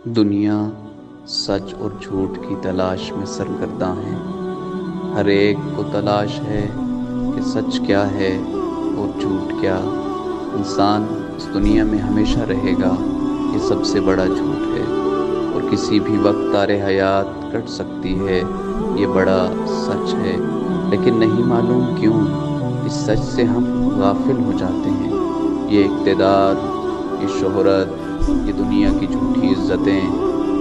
دنیا سچ اور جھوٹ کی تلاش میں سرگرداں ہے۔ ہر ایک کو تلاش ہے کہ سچ کیا ہے اور جھوٹ کیا۔ انسان اس دنیا میں ہمیشہ رہے گا، یہ سب سے بڑا جھوٹ ہے، اور کسی بھی وقت تار حیات کٹ سکتی ہے، یہ بڑا سچ ہے۔ لیکن نہیں معلوم کیوں اس سچ سے ہم غافل ہو جاتے ہیں۔ یہ اقتدار، یہ شہرت، یہ دنیا کی جھوٹی عزتیں،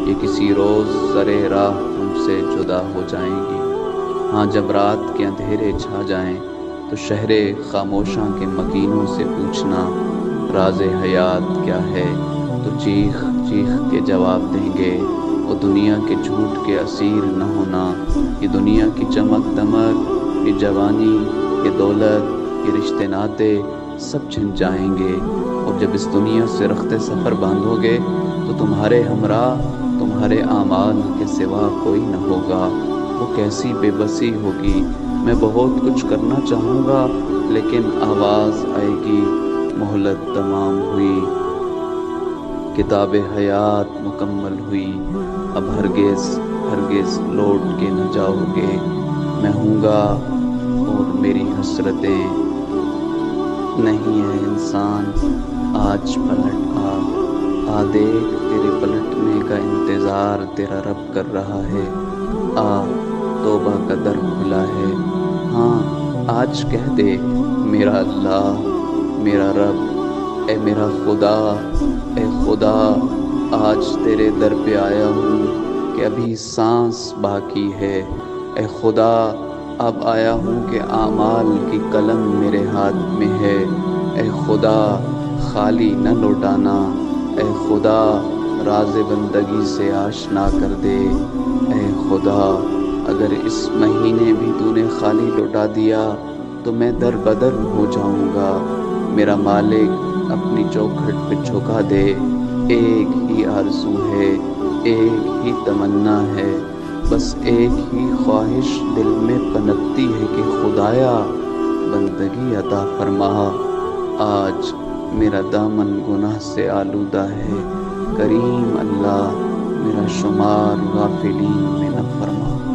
یہ کسی روز زرے راہ ہم سے جدا ہو جائیں گی۔ ہاں، جب رات کے اندھیرے چھا جائیں تو شہر خاموشاں کے مکینوں سے پوچھنا راز حیات کیا ہے، تو چیخ چیخ کے جواب دیں گے وہ دنیا کے جھوٹ کے اسیر نہ ہونا۔ یہ دنیا کی چمک دمک، یہ جوانی، یہ دولت، یہ رشتے ناطے سب چھن جائیں گے، اور جب اس دنیا سے رخت سفر باندھو گے تو تمہارے ہمراہ تمہارے اعمال کے سوا کوئی نہ ہوگا۔ وہ کیسی بے بسی ہوگی، میں بہت کچھ کرنا چاہوں گا لیکن آواز آئے گی مہلت تمام ہوئی، کتاب حیات مکمل ہوئی، اب ہرگز ہرگز لوٹ کے نہ جاؤ گے۔ میں ہوں گا اور میری حسرتیں نہیں ہے انسان، آج پلٹ آ دیکھ تیرے پلٹنے کا انتظار تیرا رب کر رہا ہے، آ توبہ کا در کھلا ہے۔ ہاں، آج کہہ دے میرا اللہ، میرا رب، اے میرا خدا، اے خدا، آج تیرے در پہ آیا ہوں کہ ابھی سانس باقی ہے۔ اے خدا، اب آیا ہوں کہ اعمال کی قلم میرے ہاتھ میں ہے۔ اے خدا، خالی نہ لوٹانا، اے خدا، راز بندگی سے آشنا کر دے۔ اے خدا، اگر اس مہینے بھی تو نے خالی لوٹا دیا تو میں در بدر ہو جاؤں گا۔ میرا مالک اپنی چوکھٹ پہ جھکا دے، ایک ہی آرزو ہے، ایک ہی تمنا ہے، بس ایک ہی خواہش دل میں پنپتی ہے کہ خدایا بندگی عطا فرما۔ آج میرا دامن گناہ سے آلودہ ہے، کریم اللہ میرا شمار غافلین میں نہ فرما۔